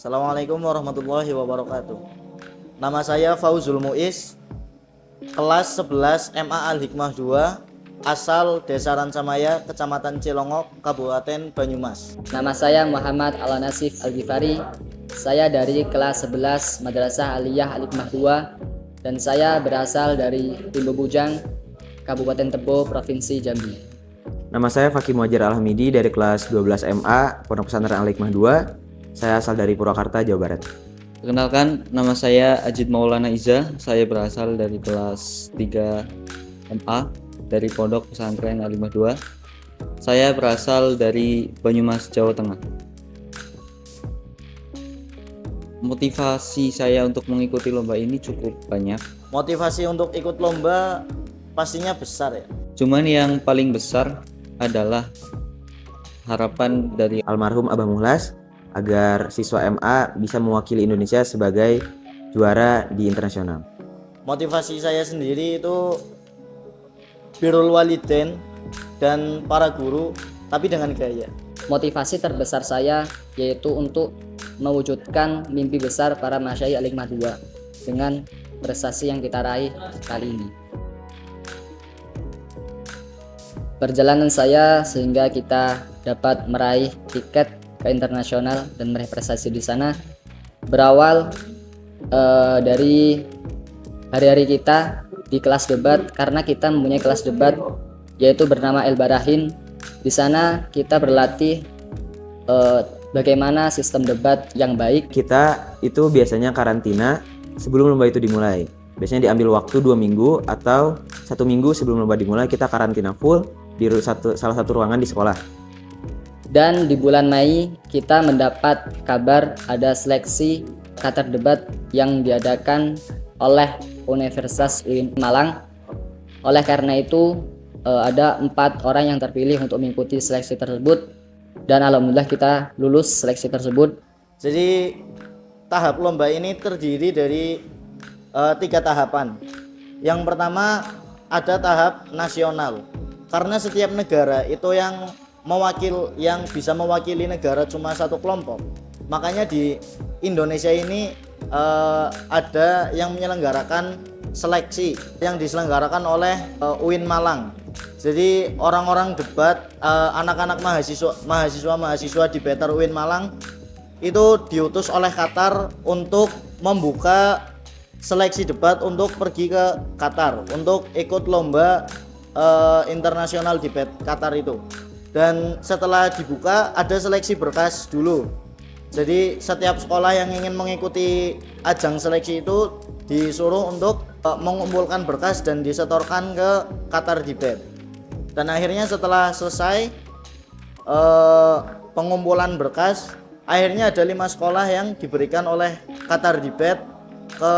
Assalamualaikum warahmatullahi wabarakatuh. Nama saya Fauzul Muiz, kelas 11 MA Al-Hikmah 2, asal Desa Ransamaya, Kecamatan Cilongok, Kabupaten Banyumas. Nama saya Muhammad Al-Nasif Al-Ghifari. Saya dari kelas 11 Madrasah Aliyah Al-Hikmah 2 dan saya berasal dari Timbo Bujang, Kabupaten Tebo, Provinsi Jambi. Nama saya Fakih Muhajir Al-Hamidi dari kelas 12 MA Pondok Pesantren Al-Hikmah 2. Saya asal dari Purwakarta, Jawa Barat. Perkenalkan, nama saya Ajid Maulana Iza. Saya berasal dari kelas 3 MA dari Pondok Pesantren Al-Hikmah 2. Saya berasal dari Banyumas, Jawa Tengah. Motivasi saya untuk mengikuti lomba ini cukup banyak. Motivasi untuk ikut lomba pastinya besar ya. Cuman yang paling besar adalah harapan dari Almarhum Abah Muhlas agar siswa MA bisa mewakili Indonesia sebagai juara di internasional. Motivasi saya sendiri itu birrul walidain dan para guru, tapi dengan gaya. Motivasi terbesar saya yaitu untuk mewujudkan mimpi besar para masyayikh Al-Hikmah 2 dengan prestasi yang kita raih kali ini. Perjalanan saya sehingga kita dapat meraih tiket ke internasional dan meraih prestasi di sana berawal dari hari-hari kita di kelas debat, karena kita mempunyai kelas debat yaitu bernama El Barahin. Di sana kita berlatih bagaimana sistem debat yang baik. Kita itu biasanya karantina sebelum lomba itu dimulai. Biasanya diambil waktu 2 minggu atau 1 minggu sebelum lomba dimulai, kita karantina full di salah satu ruangan di sekolah. Dan di bulan Mei kita mendapat kabar ada seleksi Qatar debat yang diadakan oleh Universitas UIN Malang. Oleh karena itu ada 4 orang yang terpilih untuk mengikuti seleksi tersebut dan alhamdulillah kita lulus seleksi tersebut. Jadi tahap lomba ini terdiri dari 3 tahapan. Yang pertama ada tahap nasional, karena setiap negara itu yang bisa mewakili negara cuma satu kelompok. Makanya di Indonesia ini ada yang menyelenggarakan seleksi yang diselenggarakan oleh UIN Malang. Jadi orang-orang debat, anak-anak mahasiswa di Better UIN Malang itu diutus oleh Qatar untuk membuka seleksi debat untuk pergi ke Qatar untuk ikut lomba internasional di Qatar itu. Dan setelah dibuka ada seleksi berkas dulu. Jadi setiap sekolah yang ingin mengikuti ajang seleksi itu disuruh untuk mengumpulkan berkas dan disetorkan ke Qatar Debate. Dan akhirnya setelah selesai pengumpulan berkas, akhirnya ada 5 sekolah yang diberikan oleh Qatar Debate ke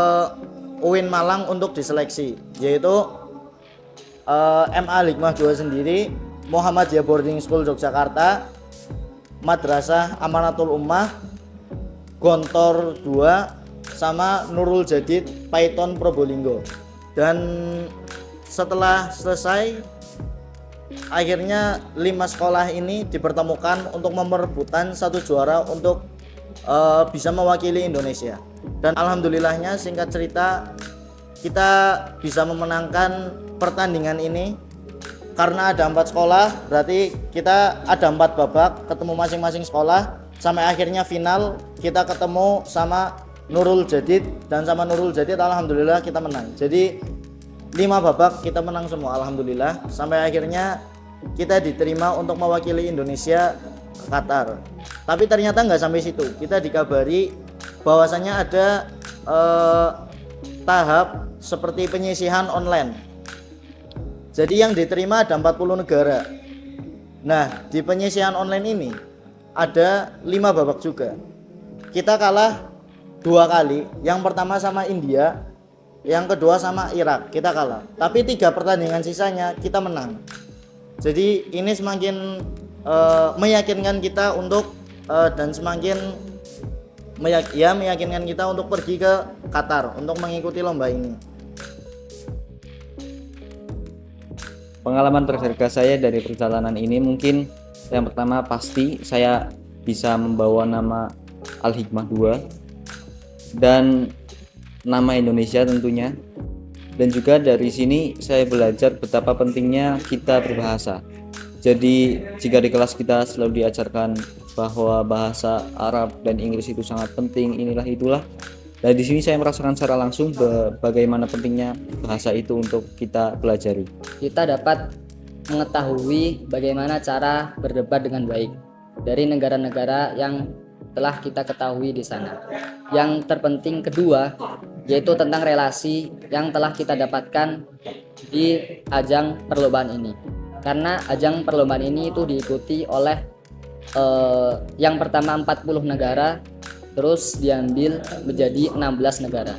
UIN Malang untuk diseleksi, yaitu MA Al-Hikmah 2 sendiri, Muhammadiyah Boarding School Yogyakarta, Madrasah Amanatul Ummah, Gontor 2, sama Nurul Jadid Python Probolinggo. Dan setelah selesai, akhirnya 5 sekolah ini dipertemukan untuk memperebutkan satu juara untuk bisa mewakili Indonesia. Dan alhamdulillahnya, singkat cerita, kita bisa memenangkan pertandingan ini. Karena ada 4 sekolah, berarti kita ada 4 babak ketemu masing-masing sekolah, sampai akhirnya final kita ketemu sama Nurul Jadid, dan sama Nurul Jadid alhamdulillah kita menang. Jadi 5 babak kita menang semua alhamdulillah, sampai akhirnya kita diterima untuk mewakili Indonesia ke Qatar. Tapi ternyata nggak sampai situ, kita dikabari bahwasanya ada tahap seperti penyisihan online. Jadi yang diterima ada 40 negara. Nah, di penyisihan online ini ada 5 babak juga. Kita kalah 2 kali. Yang pertama sama India, yang kedua sama Irak, kita kalah. Tapi 3 pertandingan sisanya kita menang. Jadi ini semakin meyakinkan kita untuk dan semakin meyakinkan kita untuk pergi ke Qatar untuk mengikuti lomba ini. pengalaman berharga saya dari perjalanan ini, mungkin yang pertama pasti saya bisa membawa nama Al-Hikmah 2 dan nama Indonesia tentunya. Dan juga dari sini saya belajar betapa pentingnya kita berbahasa. Jadi jika di kelas kita selalu diajarkan bahwa bahasa Arab dan Inggris itu sangat penting, inilah itulah. Dan di sini saya merasakan secara langsung bagaimana pentingnya bahasa itu untuk kita pelajari. Kita dapat mengetahui bagaimana cara berdebat dengan baik dari negara-negara yang telah kita ketahui di sana. Yang terpenting kedua yaitu tentang relasi yang telah kita dapatkan di ajang perlombaan ini. Karena ajang perlombaan ini itu diikuti oleh yang pertama 40 negara, terus diambil menjadi 16 negara.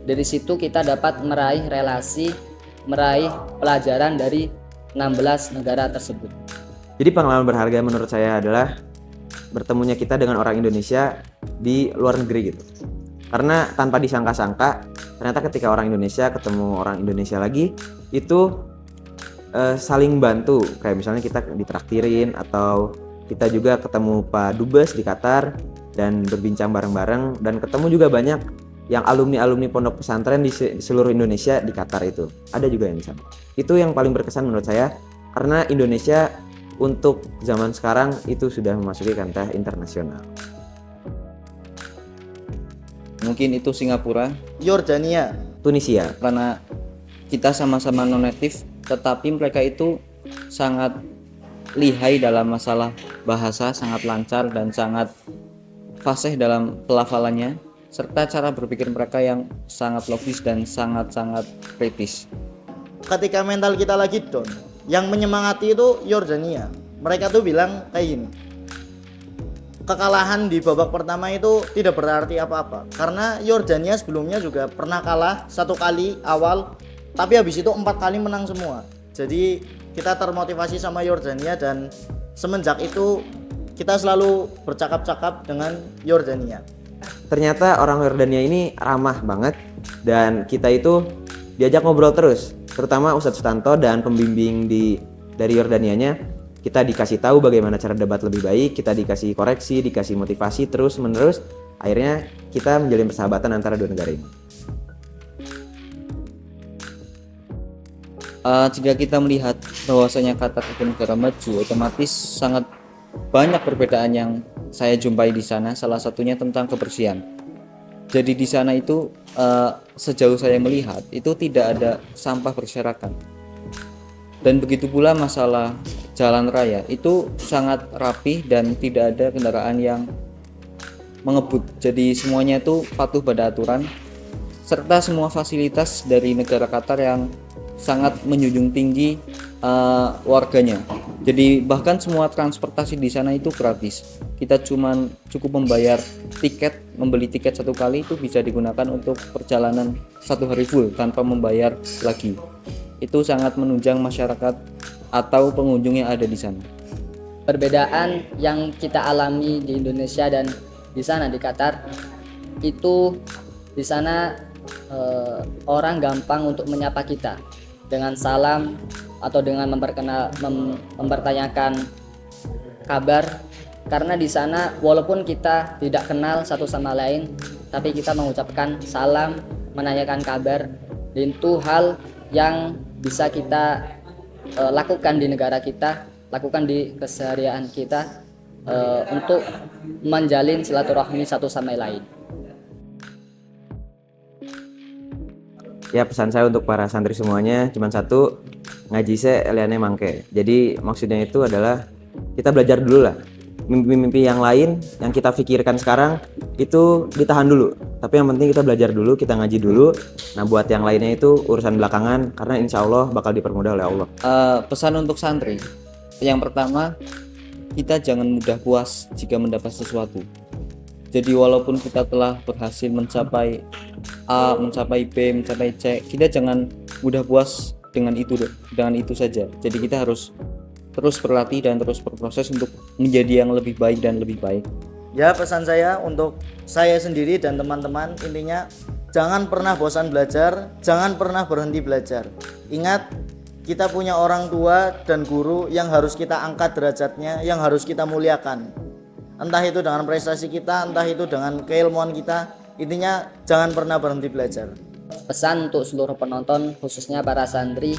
Dari situ kita dapat meraih relasi, meraih pelajaran dari 16 negara tersebut. Jadi pengalaman berharga menurut saya adalah bertemunya kita dengan orang Indonesia di luar negeri gitu. Karena tanpa disangka-sangka, ternyata ketika orang Indonesia ketemu orang Indonesia lagi, itu saling bantu. Kayak misalnya kita ditraktirin, atau kita juga ketemu Pak Dubes di Qatar dan berbincang bareng-bareng, dan ketemu juga banyak yang alumni-alumni pondok pesantren di seluruh Indonesia di Qatar itu. Ada juga yang di sana. Itu yang paling berkesan menurut saya, karena Indonesia untuk zaman sekarang itu sudah memasuki kancah internasional. Mungkin itu Singapura, Yordania, Tunisia. karena kita sama-sama non-native, tetapi mereka itu sangat lihai dalam masalah bahasa, sangat lancar dan sangat fasih dalam pelafalannya, serta cara berpikir mereka yang sangat logis dan sangat-sangat kritis. ketika mental kita lagi down, yang menyemangati itu Yordania. Mereka tuh bilang kayak gini, kekalahan di babak pertama itu tidak berarti apa-apa, karena Yordania sebelumnya juga pernah kalah 1 kali awal, tapi habis itu 4 kali menang semua. Jadi kita termotivasi sama Yordania, dan semenjak itu kita selalu bercakap-cakap dengan Yordania. Ternyata orang Yordania ini ramah banget, dan kita itu diajak ngobrol terus, terutama Ustadz Sutanto dan pembimbing dari Yordanianya. Kita dikasih tahu bagaimana cara debat lebih baik, kita dikasih koreksi, dikasih motivasi terus menerus. Akhirnya kita menjalin persahabatan antara dua negara ini. Jika kita melihat bahwasanya Qatar itu negara maju, otomatis sangat banyak perbedaan yang saya jumpai di sana. Salah satunya tentang kebersihan. Jadi di sana itu sejauh saya melihat itu tidak ada sampah berserakan. Dan begitu pula masalah jalan raya itu sangat rapi dan tidak ada kendaraan yang mengebut. Jadi semuanya itu patuh pada aturan, serta semua fasilitas dari negara Qatar yang sangat menjunjung tinggi warganya. Jadi bahkan semua transportasi di sana itu gratis. Kita cukup membayar tiket, membeli tiket 1 kali itu bisa digunakan untuk perjalanan 1 hari full tanpa membayar lagi. Itu sangat menunjang masyarakat atau pengunjung yang ada di sana. Perbedaan yang kita alami di Indonesia dan di sana di Qatar itu, di sana orang gampang untuk menyapa kita dengan salam atau dengan mempertanyakan kabar, karena di sana walaupun kita tidak kenal satu sama lain, tapi kita mengucapkan salam, menanyakan kabar, dan itu hal yang bisa kita lakukan di negara kita, lakukan di keseharian kita untuk menjalin silaturahmi satu sama lain. Ya, pesan saya untuk para santri semuanya cuma satu, ngaji se eliane mangke. Jadi maksudnya itu adalah kita belajar dulu lah. Mimpi-mimpi yang lain yang kita pikirkan sekarang itu ditahan dulu. Tapi yang penting kita belajar dulu, kita ngaji dulu. Nah, buat yang lainnya itu urusan belakangan, karena insya Allah bakal dipermudah oleh Allah. Pesan untuk santri, yang pertama, kita jangan mudah puas jika mendapat sesuatu. Jadi walaupun kita telah berhasil mencapai A, mencapai B, mencapai C, kita jangan mudah puas dengan itu saja. Jadi kita harus terus berlatih dan terus berproses untuk menjadi yang lebih baik dan lebih baik. Ya, pesan saya untuk saya sendiri dan teman-teman, intinya jangan pernah bosan belajar, jangan pernah berhenti belajar. Ingat, kita punya orang tua dan guru yang harus kita angkat derajatnya, yang harus kita muliakan. entah itu dengan prestasi kita, entah itu dengan keilmuan kita. Intinya jangan pernah berhenti belajar. Pesan untuk seluruh penonton, khususnya para santri,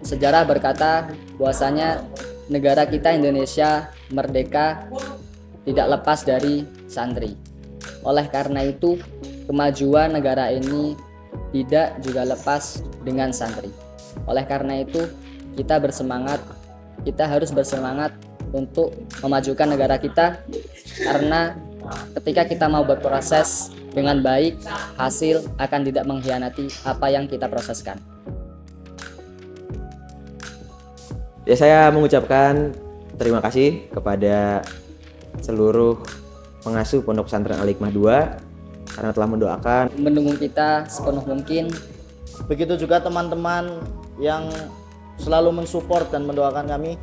sejarah berkata bahwasanya negara kita Indonesia merdeka tidak lepas dari santri. Oleh karena itu, kemajuan negara ini tidak juga lepas dengan santri. Oleh karena itu, kita harus bersemangat untuk memajukan negara kita, karena ketika kita mau berproses dengan baik, hasil akan tidak mengkhianati apa yang kita proseskan. Ya, saya mengucapkan terima kasih kepada seluruh pengasuh Pondok Pesantren Al-Hikmah 2 karena telah mendoakan, Mendukung kita sepenuh mungkin. Begitu juga teman-teman yang selalu mensupport dan mendoakan kami.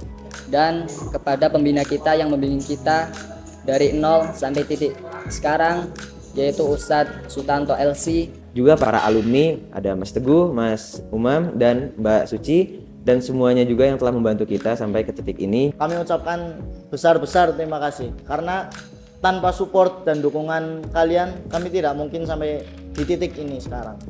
Dan kepada pembina kita yang membimbing kita dari nol sampai titik sekarang, yaitu Ustadz Sutanto LC. juga para alumni, ada Mas Teguh, Mas Umam, dan Mbak Suci, dan semuanya juga yang telah membantu kita sampai ke titik ini. Kami ucapkan besar-besar terima kasih, karena tanpa support dan dukungan kalian, kami tidak mungkin sampai di titik ini sekarang.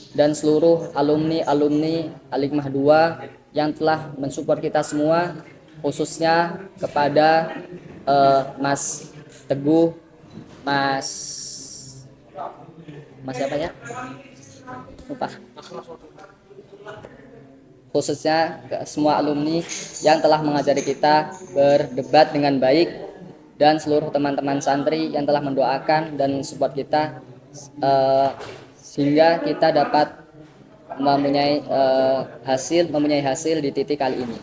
Dan seluruh alumni Al-Hikmah 2 yang telah mensupport kita semua, khususnya kepada Mas Teguh, Mas siapa ya? Lupa. Khususnya ke semua alumni yang telah mengajari kita berdebat dengan baik, dan seluruh teman-teman santri yang telah mendoakan dan support kita sehingga kita dapat mempunyai hasil di titik kali ini.